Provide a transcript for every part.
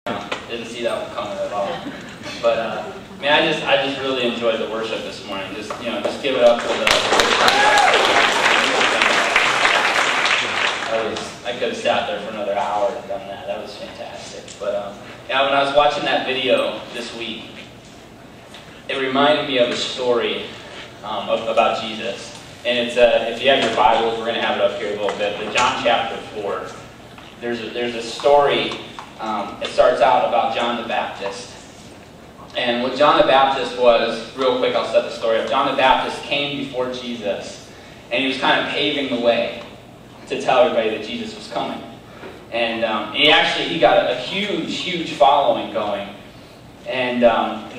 Didn't see that one coming at all. But man, I just really enjoyed the worship this morning. Just give it up for the. I could have sat there for another hour and done that. That was fantastic. But yeah, when I was watching that video this week, it reminded me of a story about Jesus. And it's if you have your Bibles, we're going to have it up here a little bit. But John chapter 4, there's a story. It starts out about John the Baptist. And what John the Baptist was, real quick, I'll set the story up. John the Baptist came before Jesus, and he was kind of paving the way to tell everybody that Jesus was coming. And he got a huge following going. And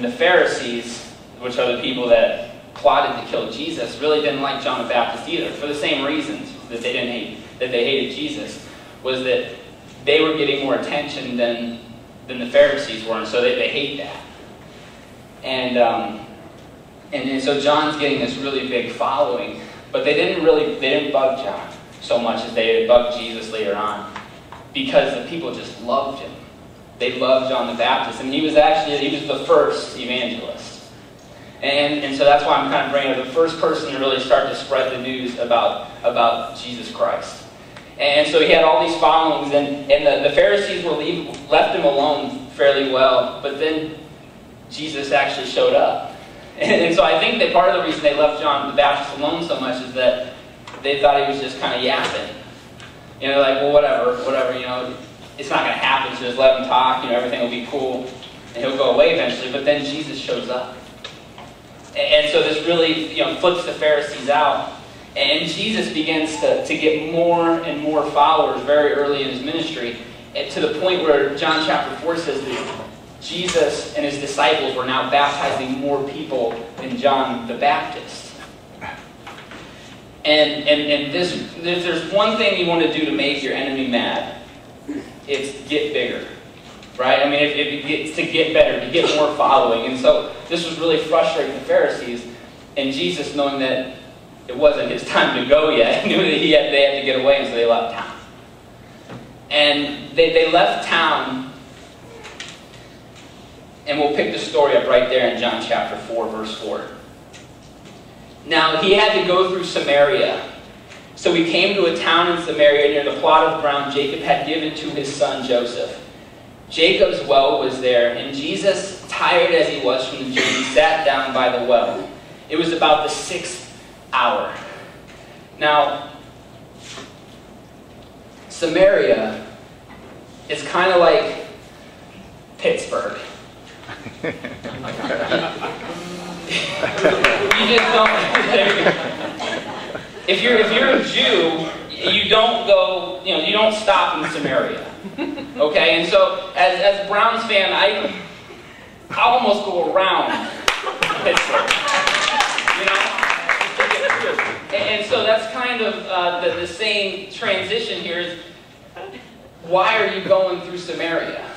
the Pharisees, which are the people that plotted to kill Jesus, really didn't like John the Baptist either, for the same reasons that they hated Jesus, was that they were getting more attention than the Pharisees were, and so they hate that. And so John's getting this really big following, but they didn't bug John so much as they bugged Jesus later on, because the people just loved him. They loved John the Baptist, and he was the first evangelist. And so that's why I'm kind of bringing up the first person to really start to spread the news about Jesus Christ. And so he had all these followings, and the Pharisees left him alone fairly well, but then Jesus actually showed up. And so I think that part of the reason they left John the Baptist alone so much is that they thought he was just kind of yapping. Like, well, whatever, it's not going to happen, so just let him talk, everything will be cool, and he'll go away eventually. But then Jesus shows up. And so this really, flips the Pharisees out. And Jesus begins to get more and more followers very early in his ministry, to the point where John chapter 4 says that Jesus and his disciples were now baptizing more people than John the Baptist. And there's one thing you want to do to make your enemy mad, it's get bigger. Right? I mean, if it gets to get better, to get more following. And so this was really frustrating the Pharisees, and Jesus, knowing that it wasn't his time to go yet, knew that they had to get away, and so they left town. And they left town, and we'll pick the story up right there in John chapter 4, verse 4. Now, he had to go through Samaria. So he came to a town in Samaria near the plot of ground Jacob had given to his son Joseph. Jacob's well was there, and Jesus, tired as he was from the journey, sat down by the well. It was about the 6th hour. Now, Samaria is kind of like Pittsburgh. You just don't. If you're a Jew, you don't go. You don't stop in Samaria. Okay, and so as a Browns fan, I almost go around Pittsburgh. Just to get through. And so that's kind of the same transition here. Is why are you going through Samaria?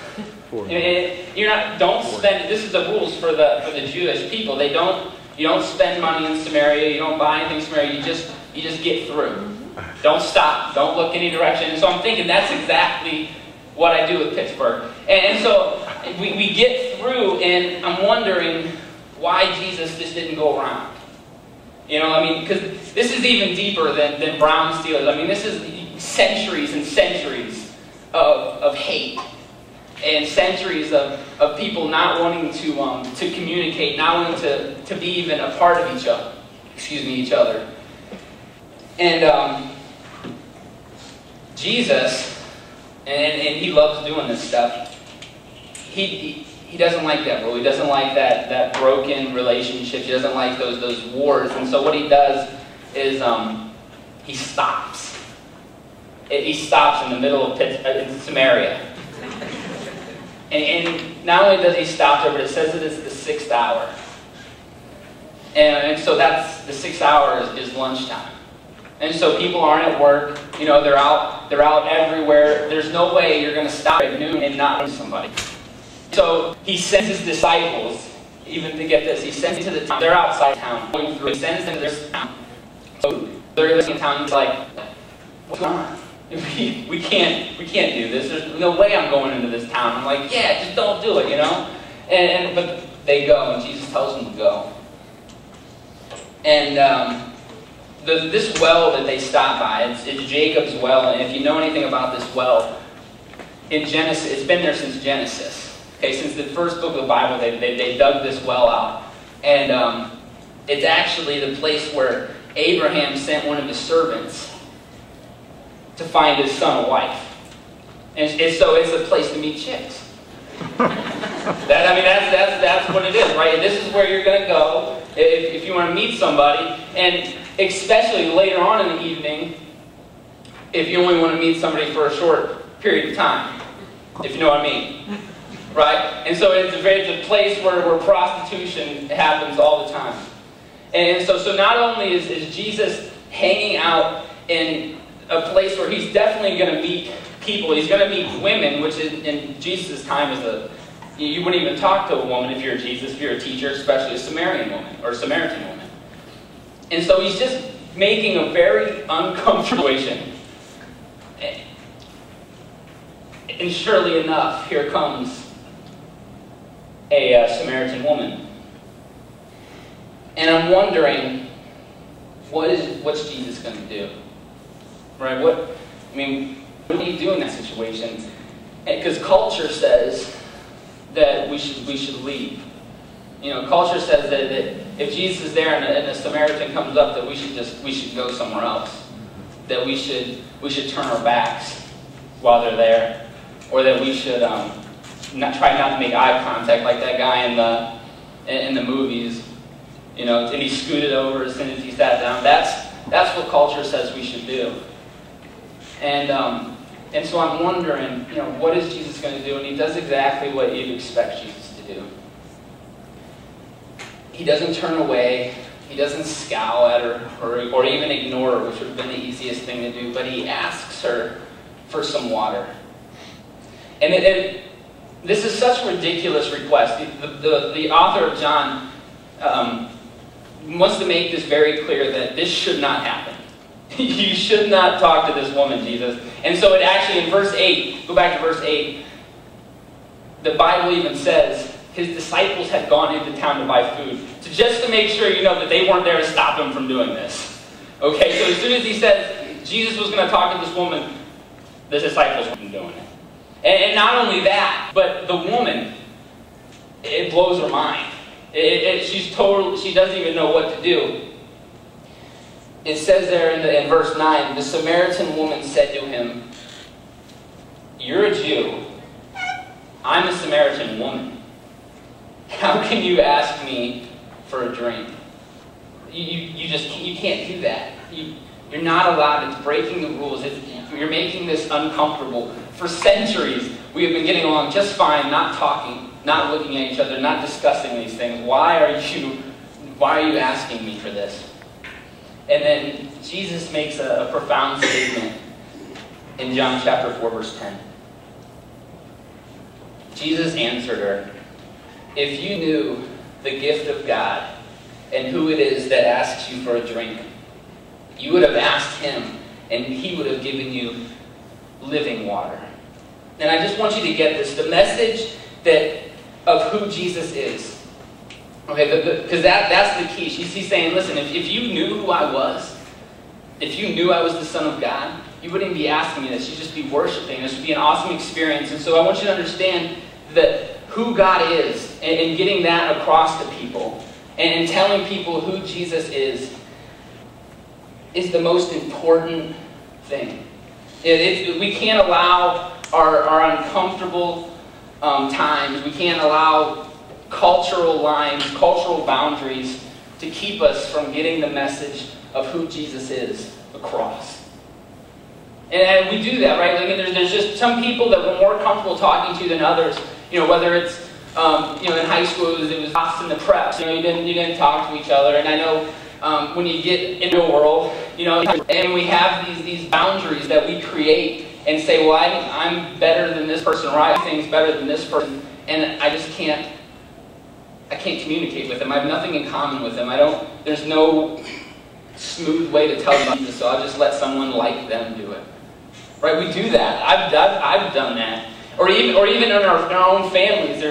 Don't spend. This is the rules for the Jewish people. You don't spend money in Samaria. You don't buy anything in Samaria. You just get through. Don't stop. Don't look any direction. And so I'm thinking that's exactly what I do with Pittsburgh. And so we get through, and I'm wondering why Jesus just didn't go around. Because this is even deeper than Browns Steelers. This is centuries and centuries of hate. And centuries of people not wanting to communicate, not wanting to be even a part of each other. And Jesus, and he loves doing this stuff, he doesn't like that rule. He doesn't like that broken relationship. He doesn't like those wars. And so what he does is he stops. He stops in the middle of Samaria. And not only does he stop there, but it says that it's the 6th hour. And so that's the 6th hour is lunchtime. And so people aren't at work. They're out everywhere. There's no way you're going to stop at noon and not know somebody. So he sends his disciples, even to get this, he sends them to the town. They're outside town going through. He sends them to this town. So they're in town. He's like, what's going on? We can't do this. There's no way I'm going into this town. I'm like, yeah, just don't do it, you know? But they go, and Jesus tells them to go. And this well that they stop by, it's Jacob's well. And if you know anything about this well, in Genesis, it's been there since Genesis. Okay, since the first book of the Bible, they dug this well out. And it's actually the place where Abraham sent one of his servants to find his son a wife. And so it's a place to meet chicks. That's what it is, right? This is where you're going to go if you want to meet somebody. And especially later on in the evening, if you only want to meet somebody for a short period of time. If you know what I mean. Right? And so it's a place where prostitution happens all the time. And so not only is Jesus hanging out in a place where he's definitely going to meet people, he's going to meet women, which in Jesus' time you wouldn't even talk to a woman if you're Jesus, if you're a teacher, especially a Samaritan woman or a Samaritan woman. And so he's just making a very uncomfortable situation. And surely enough, here comes a Samaritan woman. And I'm wondering, what's Jesus going to do? Right? What do you do in that situation? Because culture says that we should leave. You know, culture says that if Jesus is there and a Samaritan comes up, that we should go somewhere else. That we should turn our backs while they're there, or that we should try not to make eye contact like that guy in the movies. You know, and he scooted over as soon as he sat down. That's what culture says we should do. And so I'm wondering, you know, what is Jesus going to do? And he does exactly what you'd expect Jesus to do. He doesn't turn away. He doesn't scowl at her or even ignore her, which would have been the easiest thing to do. But he asks her for some water. And this is such a ridiculous request. The author of John wants to make this very clear that this should not happen. You should not talk to this woman, Jesus. And so it actually, in verse 8, go back to verse 8, the Bible even says his disciples had gone into town to buy food, just to make sure you know that they weren't there to stop him from doing this. Okay, so as soon as he said Jesus was going to talk to this woman, the disciples weren't doing it. And not only that, but the woman, it blows her mind. She doesn't even know what to do. It says there in verse 9, the Samaritan woman said to him, "You're a Jew. I'm a Samaritan woman. How can you ask me for a drink?" You can't do that. You're not allowed. It's breaking the rules. You're making this uncomfortable. For centuries, we have been getting along just fine, not talking, not looking at each other, not discussing these things. Why are you asking me for this? And then Jesus makes a profound statement in John chapter 4, verse 10. Jesus answered her, "If you knew the gift of God and who it is that asks you for a drink, you would have asked him, and he would have given you living water." And I just want you to get this. The message of who Jesus is. Okay, because that's the key. He's saying, listen, if you knew who I was, if you knew I was the Son of God, you wouldn't be asking me this. You'd just be worshiping. This would be an awesome experience. And so I want you to understand that who God is and getting that across to people and telling people who Jesus is the most important thing. We can't allow our uncomfortable times, we can't allow cultural lines, cultural boundaries to keep us from getting the message of who Jesus is across. And we do that, right? There's just some people that we're more comfortable talking to than others. You know, whether it's in high school it was us in the prep. You didn't talk to each other. And I know when you get into a world, and we have these boundaries that we create and say, well, I'm better than this person, or I think better than this person, and I just can't communicate with them. I have nothing in common with them. There's no smooth way to tell them Jesus, so I'll just let someone like them do it. Right? We do that. I've done that. Or even in our own families,